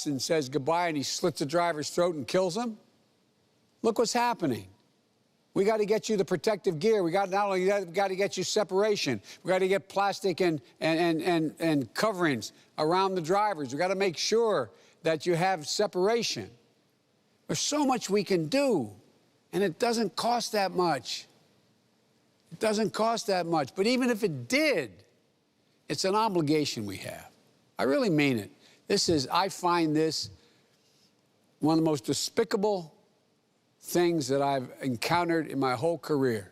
bus and says goodbye and he slits the driver's throat and kills him? Look what's happening. We got to get you the protective gear. We got not only that, we got to get you separation. We got to get plastic and coverings around the drivers. We got to make sure that you have separation. There's so much we can do, and it doesn't cost that much. It doesn't cost that much. But even if it did, it's an obligation we have. I really mean it. I find this one of the most despicable things that I've encountered in my whole career.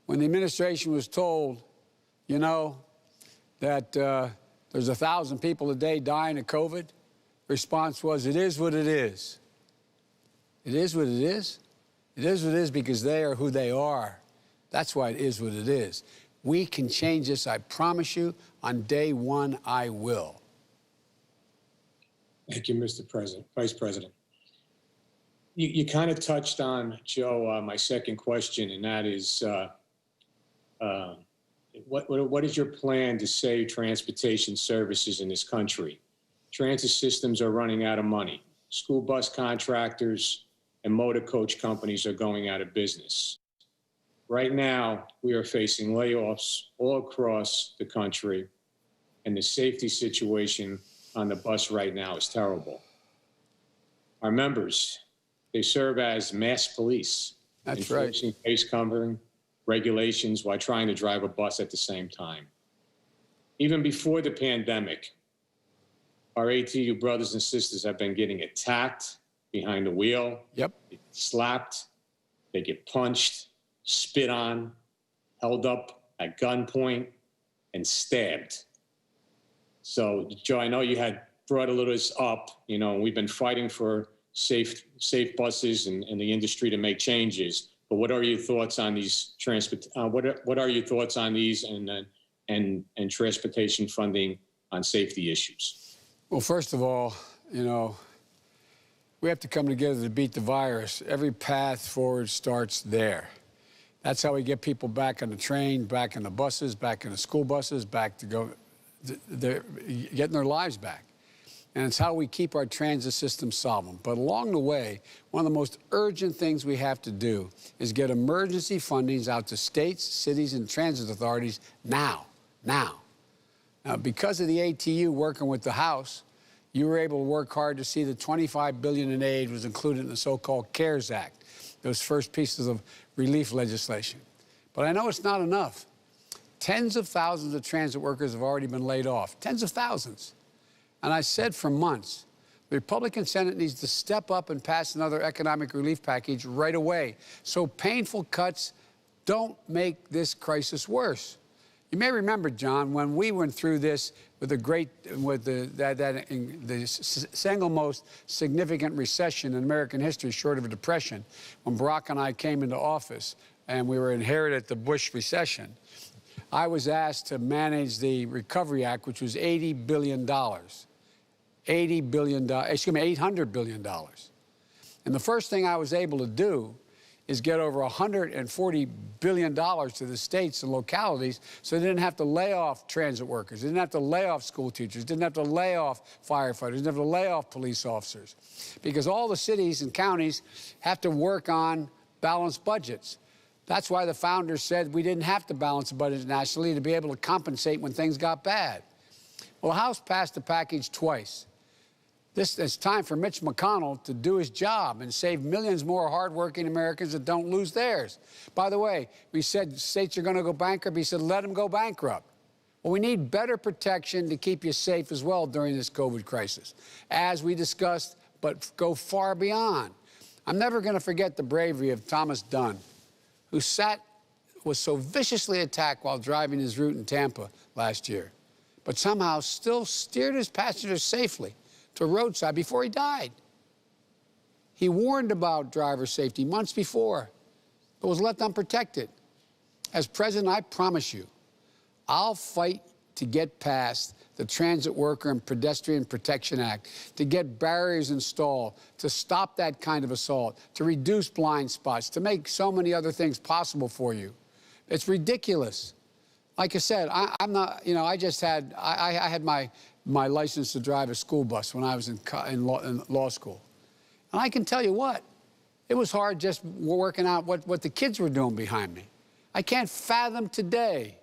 When the administration was told, you know, that there's 1,000 people a day dying of COVID, response was, it is what it is. It is what it is. It is what it is because they are who they are. That's why it is what it is. We can change this, I promise you. On day one, I will. Thank you, Mr. President, Vice President. You kind of touched on, Joe, my second question, and that is, what is your plan to save transportation services in this country? Transit systems are running out of money. School bus contractors and motor coach companies are going out of business. Right now, we are facing layoffs all across the country, and the safety situation on the bus right now is terrible. Our members, they serve as mass police. That's right. Enforcing face covering regulations while trying to drive a bus at the same time. Even before the pandemic, our ATU brothers and sisters have been getting attacked behind the wheel. Yep. They get slapped, they get punched, spit on, held up at gunpoint, and stabbed. So, Joe, I know you had brought a little this up, you know, and we've been fighting for safe buses and the industry to make changes. But what are your thoughts on these what are your thoughts on these and transportation funding on safety issues? Well, first of all, you know, we have to come together to beat the virus. Every path forward starts there. That's how we get people back on the train, back in the buses, back in the school buses, back to getting their lives back. And it's how we keep our transit system solvent. But along the way, one of the most urgent things we have to do is get emergency fundings out to states, cities, and transit authorities now. Now, because of the ATU working with the House, you were able to work hard to see that $25 billion in aid was included in the so-called CARES Act, those first pieces of relief legislation. But I know it's not enough. Tens of thousands of transit workers have already been laid off, tens of thousands. And I said for months, the Republican Senate needs to step up and pass another economic relief package right away so painful cuts don't make this crisis worse. You may remember, John, when we went through this with the single most significant recession in American history, short of a depression, when Barack and I came into office and we were inherited the Bush recession. I was asked to manage the Recovery Act, which was $80 billion. $800 billion. And the first thing I was able to do is get over $140 billion to the states and localities so they didn't have to lay off transit workers, they didn't have to lay off school teachers, didn't have to lay off firefighters, didn't have to lay off police officers. Because all the cities and counties have to work on balanced budgets. That's why the founders said we didn't have to balance the budget nationally to be able to compensate when things got bad. Well, the House passed the package twice. It's time for Mitch McConnell to do his job and save millions more hardworking Americans that don't lose theirs. By the way, we said states are going to go bankrupt. He said, let them go bankrupt. Well, we need better protection to keep you safe as well during this COVID crisis, as we discussed, but go far beyond. I'm never going to forget the bravery of Thomas Dunn, who was so viciously attacked while driving his route in Tampa last year, but somehow still steered his passengers safely to a roadside before he died. He warned about driver safety months before, but was left unprotected. As president, I promise you, I'll fight to get past the Transit Worker and Pedestrian Protection Act, to get barriers installed, to stop that kind of assault, to reduce blind spots, to make so many other things possible for you. It's ridiculous Like I said, I'm not, you know, I had my license to drive a school bus when I was in law school. And I can tell you what, it was hard just working out what the kids were doing behind me. I can't fathom today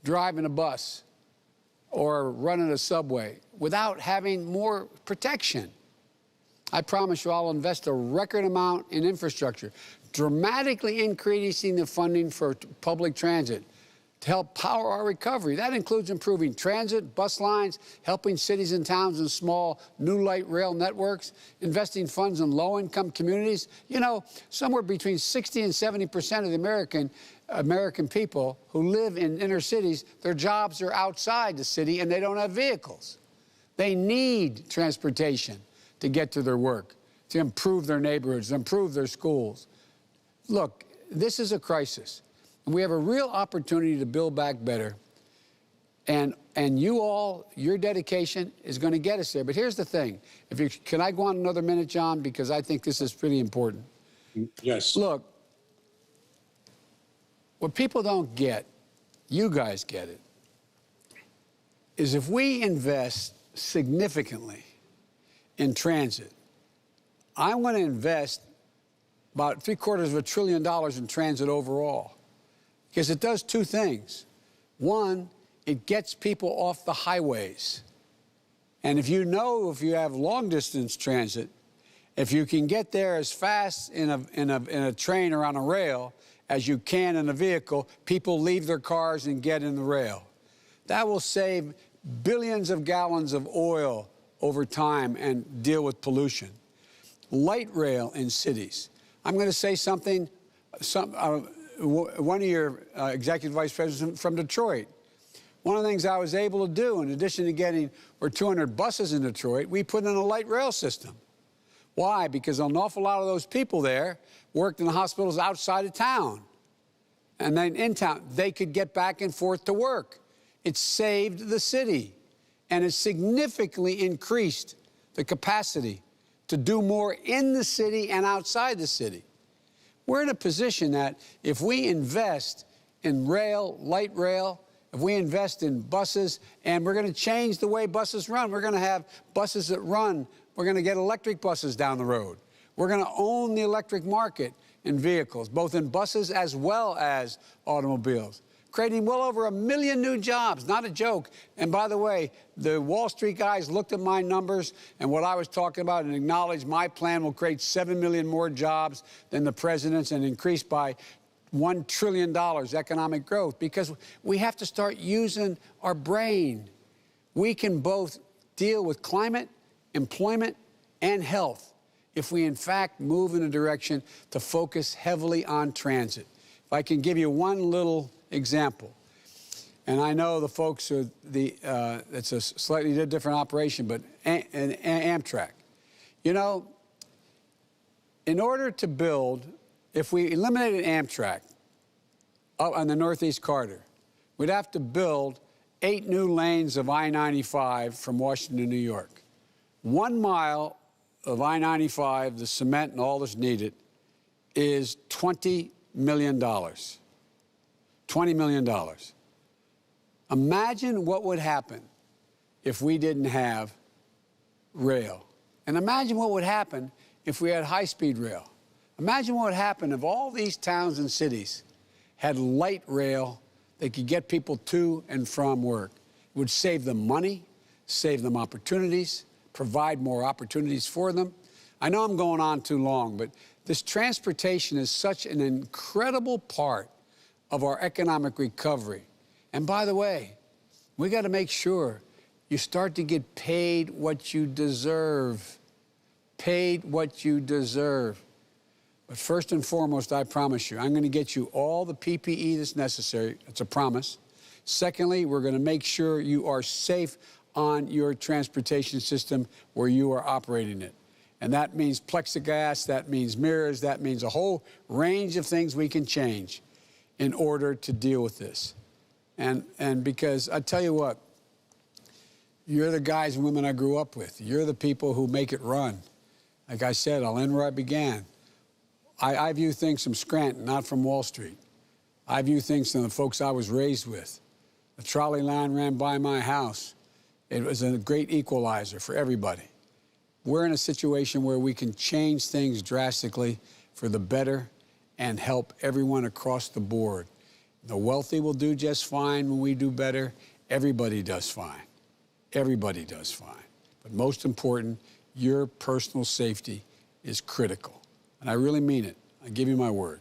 driving a bus or running a subway without having more protection. I promise you I'll invest a record amount in infrastructure, dramatically increasing the funding for public transit to help power our recovery. That includes improving transit, bus lines, helping cities and towns and small new light rail networks, investing funds in low-income communities. You know, somewhere between 60 and 70% of the American people who live in inner cities, their jobs are outside the city and they don't have vehicles. They need transportation to get to their work, to improve their neighborhoods, to improve their schools. Look, this is a crisis. And we have a real opportunity to build back better. And you all, your dedication is going to get us there. But here's the thing. Can I go on another minute, John? Because I think this is pretty important. Yes. Look, what people don't get, you guys get it, is if we invest significantly in transit, I'm going to invest about $750 billion in transit overall. Because it does two things. One, it gets people off the highways. And if you have long-distance transit, if you can get there as fast in a train or on a rail as you can in a vehicle, people leave their cars and get in the rail. That will save billions of gallons of oil over time and deal with pollution. Light rail in cities. I'm going to say something, one of your executive vice presidents from Detroit. One of the things I was able to do, in addition to getting 200 buses in Detroit, we put in a light rail system. Why? Because an awful lot of those people there worked in the hospitals outside of town. And then in town, they could get back and forth to work. It saved the city. And it significantly increased the capacity to do more in the city and outside the city. We're in a position that if we invest in rail, light rail, if we invest in buses, and we're going to change the way buses run, we're going to have buses that run, we're going to get electric buses down the road. We're going to own the electric market in vehicles, both in buses as well as automobiles, creating well over 1 million new jobs, not a joke. And by the way, the Wall Street guys looked at my numbers and what I was talking about and acknowledged my plan will create 7 million more jobs than the president's and increase by $1 trillion economic growth, because we have to start using our brain. We can both deal with climate, employment, and health if we, in fact, move in a direction to focus heavily on transit. If I can give you one little example, and I know the folks are it's a slightly different operation, but Amtrak. You know, in order to build, if we eliminated Amtrak on the Northeast Corridor, we'd have to build 8 new lanes of I-95 from Washington to New York. 1 mile of I-95, the cement and all that's needed, is $20 million. $20 million. Imagine what would happen if we didn't have rail. And imagine what would happen if we had high-speed rail. Imagine what would happen if all these towns and cities had light rail that could get people to and from work. It would save them money, save them opportunities, provide more opportunities for them. I know I'm going on too long, but this transportation is such an incredible part of our economic recovery. And by the way, we got to make sure you start to get paid what you deserve. Paid what you deserve. But first and foremost, I promise you, I'm going to get you all the PPE that's necessary. It's a promise. Secondly, we're going to make sure you are safe on your transportation system where you are operating it. And that means plexiglass, that means mirrors, that means a whole range of things we can change in order to deal with this. And because I tell you what, you're the guys and women I grew up with. You're the people who make it run. Like I said, I'll end where I began. I view things from Scranton, not from Wall Street. I view things from the folks I was raised with. The trolley line ran by my house. It was a great equalizer for everybody. We're in a situation where we can change things drastically for the better and help everyone across the board. The wealthy will do just fine when we do better. Everybody does fine. Everybody does fine. But most important, your personal safety is critical. And I really mean it. I give you my word.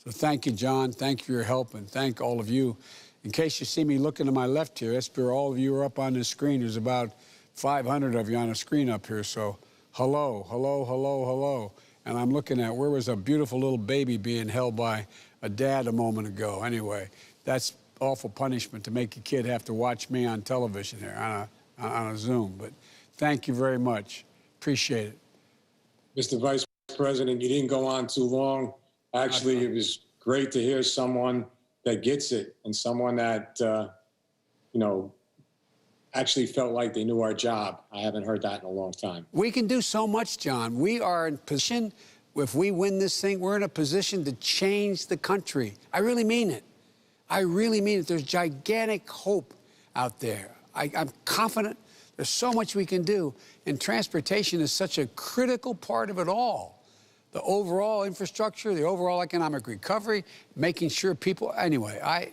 So thank you, John. Thank you for your help, and thank all of you. In case you see me looking to my left here, that's where all of you are up on the screen. There's about 500 of you on the screen up here. So hello, hello, hello, hello. And I'm looking at where was a beautiful little baby being held by a dad a moment ago. Anyway, that's awful punishment to make a kid have to watch me on television here on a Zoom. But thank you very much. Appreciate it. Mr. Vice President, you didn't go on too long. Actually, it was great to hear someone that gets it and someone that, actually felt like they knew our job. I haven't heard that in a long time. We can do so much, John. We are in position, if we win this thing, we're in a position to change the country. I really mean it. I really mean it. There's gigantic hope out there. I'm confident there's so much we can do, and transportation is such a critical part of it all. The overall infrastructure, the overall economic recovery, making sure people, anyway, I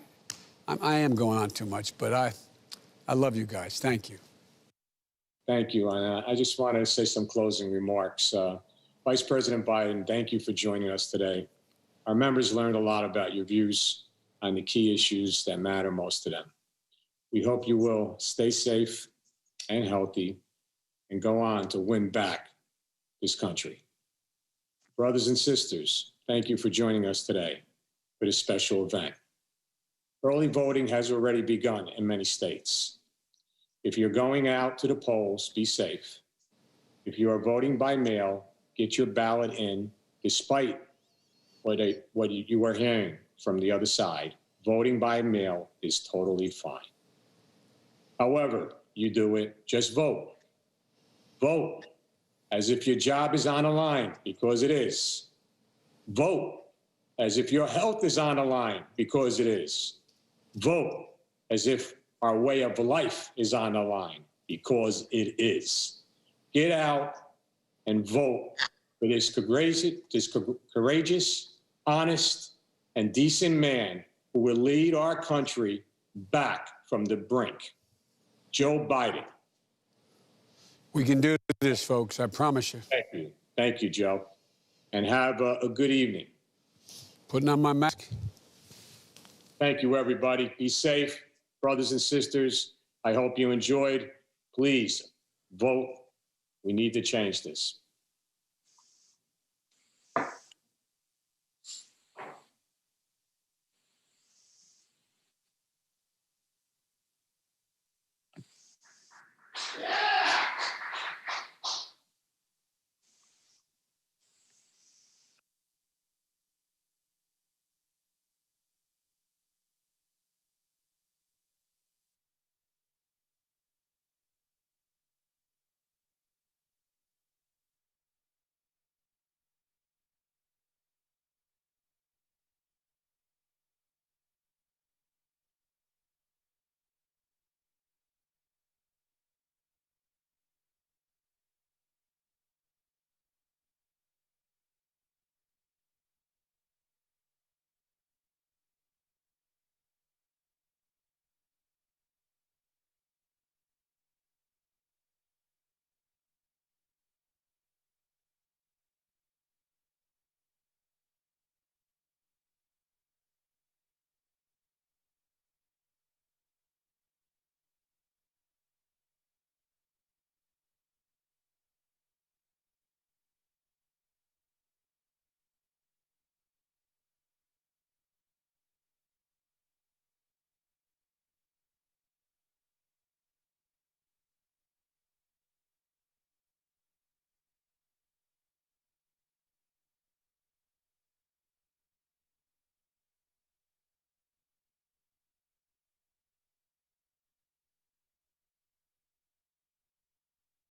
am going on too much, but I love you guys. Thank you. Thank you. And I just want to say some closing remarks. Vice President Biden, thank you for joining us today. Our members learned a lot about your views on the key issues that matter most to them. We hope you will stay safe and healthy and go on to win back this country. Brothers and sisters, thank you for joining us today for this special event. Early voting has already begun in many states. If you're going out to the polls, be safe. If you are voting by mail, get your ballot in, despite what you are hearing from the other side. Voting by mail is totally fine. However you do it, just vote. Vote as if your job is on the line, because it is. Vote as if your health is on the line, because it is. Vote as if our way of life is on the line, because it is. Get out and vote for this courageous, honest, and decent man who will lead our country back from the brink. Joe Biden. We can do this, folks. I promise you. Thank you. Thank you, Joe. And have a good evening. Putting on my mask. Thank you, everybody. Be safe. Brothers and sisters, I hope you enjoyed. Please vote. We need to change this.